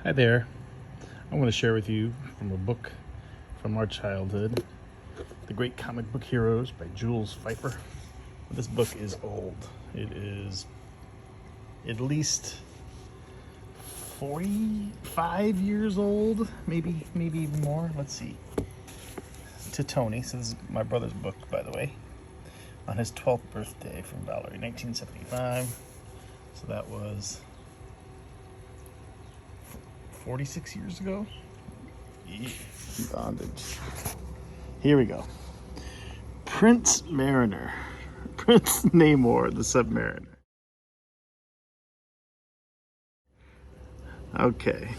Hi there. I'm going to share with you from a book from our childhood, The Great Comic Book Heroes by Jules Pfeiffer. This book is old. It is at least 45 years old, maybe even more. Let's see. To Tony. So this is my brother's book, by the way, on his 12th birthday from Valerie, 1975. So that was 46 years ago. Yeah. Bondage. Here we go. Prince Mariner. Prince Namor, the Submariner. Okay.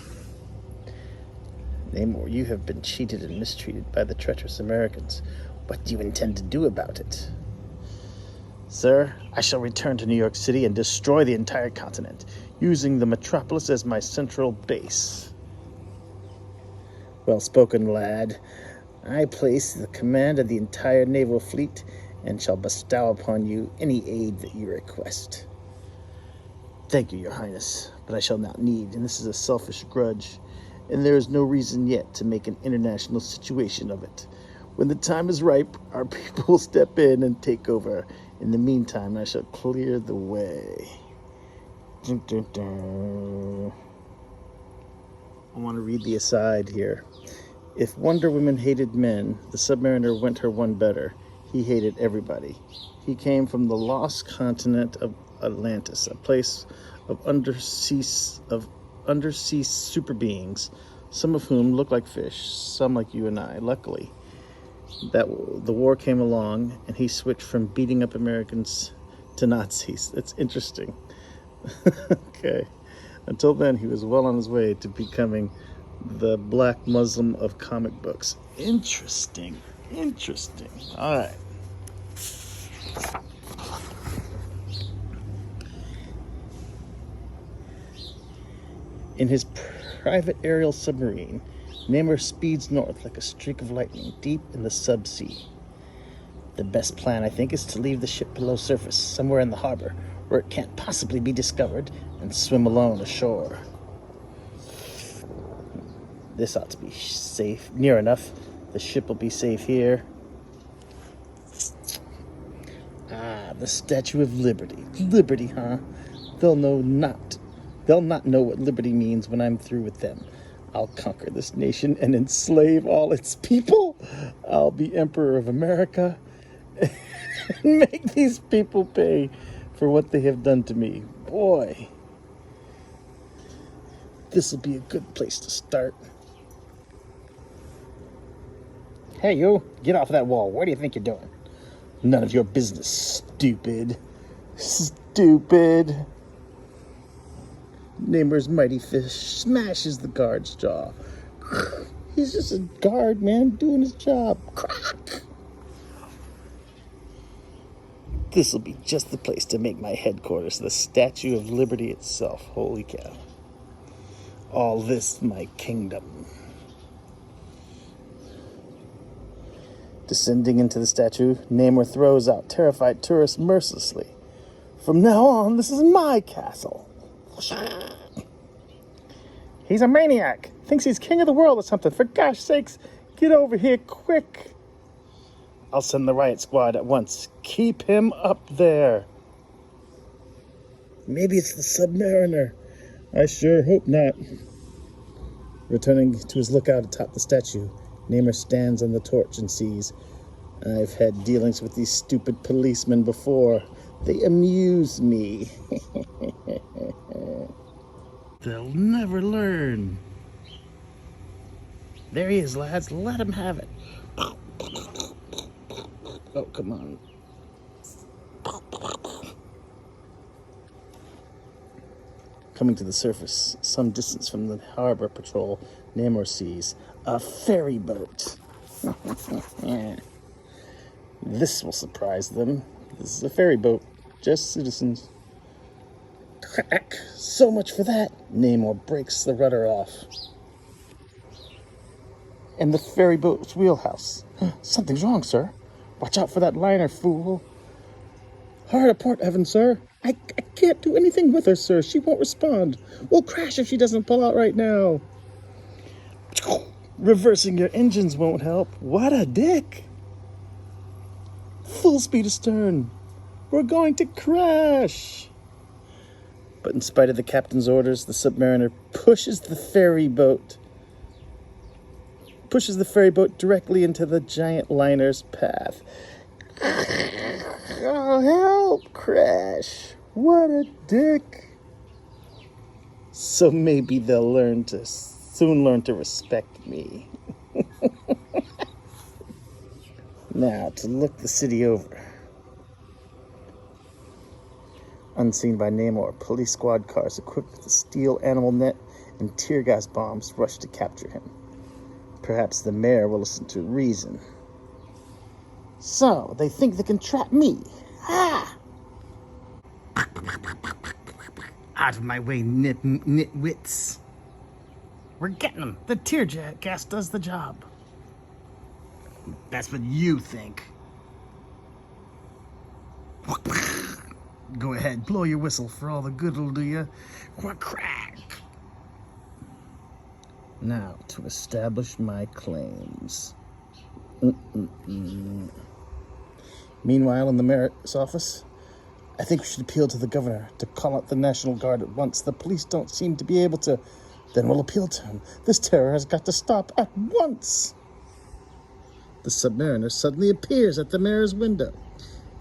Namor, you have been cheated and mistreated by the treacherous Americans. What do you intend to do about it? Sir, I shall return to New York City and destroy the entire continent, using the metropolis as my central base. Well spoken, lad. I place the command of the entire naval fleet and shall bestow upon you any aid that you request. Thank you, Your Highness, but I shall not need, and this is a selfish grudge, and there is no reason yet to make an international situation of it. When the time is ripe, our people will step in and take over. In the meantime, I shall clear the way. Dun, dun, dun. I want to read the aside here. If Wonder Woman hated men, the Submariner went her one better. He hated everybody. He came from the lost continent of Atlantis, a place of undersea super beings, some of whom look like fish, some like you and I. Luckily, that the war came along, and he switched from beating up Americans to Nazis. That's interesting. Okay. Until then, he was well on his way to becoming the Black Muslim of comic books. Interesting. All right. In his private aerial submarine, Namor speeds north like a streak of lightning deep in the subsea. The best plan, I think, is to leave the ship below surface, somewhere in the harbor, where it can't possibly be discovered, and swim alone ashore. This ought to be safe, near enough. The ship will be safe here. Ah, the Statue of Liberty. Liberty, huh? They'll not know what liberty means when I'm through with them. I'll conquer this nation and enslave all its people. I'll be Emperor of America and make these people pay for what they have done to me. Boy, this will be a good place to start. Hey, you, get off that wall. What do you think you're doing? None of your business, stupid. Stupid. Namor's mighty fist smashes the guard's jaw. He's just a guard, man, doing his job. Crack! This'll be just the place to make my headquarters, the Statue of Liberty itself. Holy cow. All this my kingdom. Descending into the statue, Namor throws out terrified tourists mercilessly. From now on, this is my castle. He's a maniac. Thinks he's king of the world or something. For gosh sakes, get over here quick. I'll send the riot squad at once. Keep him up there. Maybe it's the Submariner. I sure hope not. Returning to his lookout atop the statue, Namor stands on the torch and sees, I've had dealings with these stupid policemen before. They amuse me. They'll never learn. There he is, lads. Let him have it. Oh, come on. Coming to the surface, some distance from the harbor patrol, Namor sees a ferry boat. This will surprise them. This is a ferry boat, just citizens. Crack! So much for that. Namor breaks the rudder off. And the ferry boat's wheelhouse. Something's wrong, sir. Watch out for that liner, fool. Hard a port, heaven, sir. I can't do anything with her, sir. She won't respond. We'll crash if she doesn't pull out right now. Reversing your engines won't help. What a dick. Full speed astern. We're going to crash. But in spite of the captain's orders, the Submariner pushes the ferry boat directly into the giant liner's path. Oh, help, Crash. What a dick. So maybe they'll soon learn to respect me. Now, to look the city over. Unseen by Namor, police squad cars equipped with a steel animal net and tear gas bombs rush to capture him. Perhaps the mayor will listen to reason. So, they think they can trap me. Ah! Out of my way, nitwits. We're getting them. The tear gas does the job. That's what you think. Go ahead, blow your whistle for all the good it'll do you. Quack. Now, to establish my claims. Meanwhile, in the mayor's office, I think we should appeal to the governor to call out the National Guard at once. The police don't seem to be able to. Then we'll appeal to him. This terror has got to stop at once. The Submariner suddenly appears at the mayor's window.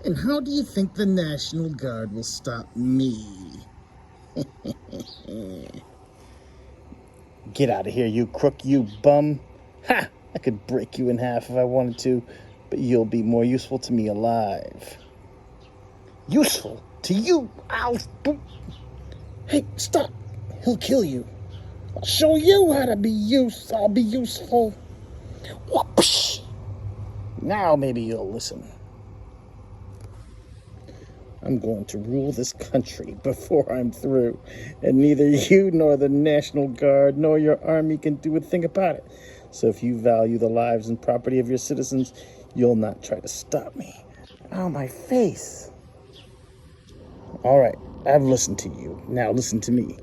And how do you think the National Guard will stop me? Get out of here, you crook, you bum. Ha! I could break you in half if I wanted to, but you'll be more useful to me alive. Useful? To you? Hey, stop. He'll kill you. I'll show you how to be I'll be useful. Whoopsh. Now maybe you'll listen. I'm going to rule this country before I'm through, and neither you nor the National Guard nor your army can do a thing about it. So if you value the lives and property of your citizens, you'll not try to stop me. Oh, my face. All right, I've listened to you. Now listen to me.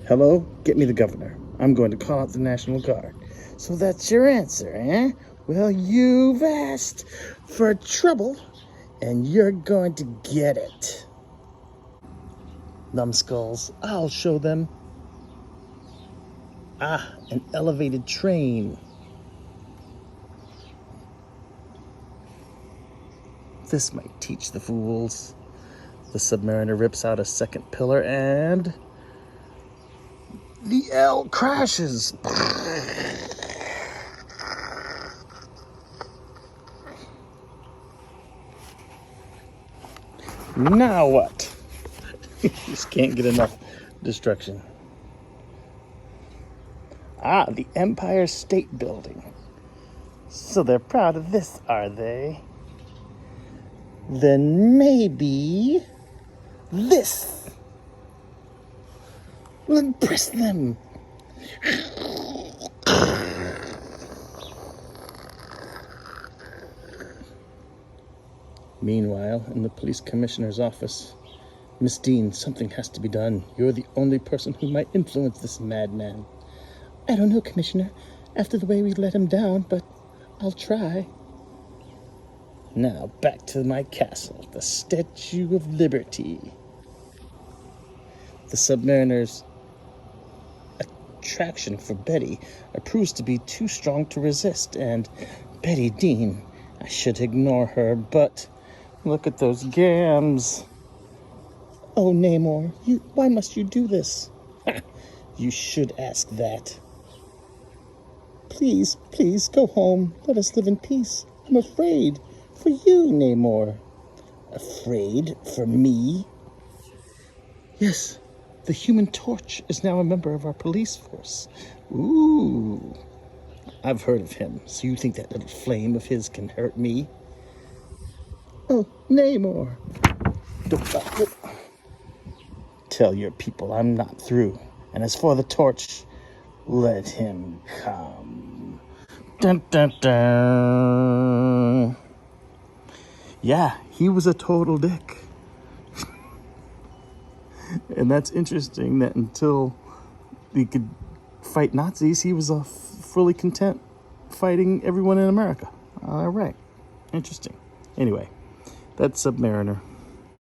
Hello? Get me the governor. I'm going to call out the National Guard. So that's your answer, eh? Well, you've asked for trouble, and you're going to get it. Numbskulls, I'll show them. Ah, an elevated train. This might teach the fools. The Submariner rips out a second pillar and the L crashes. Now what? Just can't get enough destruction. Ah, the Empire State Building. So they're proud of this, are they? Then maybe this will impress them. Meanwhile, in the police commissioner's office, Miss Dean, something has to be done. You're the only person who might influence this madman. I don't know, Commissioner, after the way we let him down, but I'll try. Now, back to my castle, the Statue of Liberty. The Submariner's attraction for Betty proves to be too strong to resist, and Betty Dean, I should ignore her, but look at those gams. Oh, Namor, why must you do this? You should ask that. Please, please, go home. Let us live in peace. I'm afraid for you, Namor. Afraid for me? Yes, the Human Torch is now a member of our police force. Ooh, I've heard of him. So you think that little flame of his can hurt me? Oh, Namor. Tell your people I'm not through. And as for the torch, let him come. Dun, dun, dun. Yeah, he was a total dick. And that's interesting that until he could fight Nazis, he was fully content fighting everyone in America. All right. Interesting. Anyway, that's Submariner.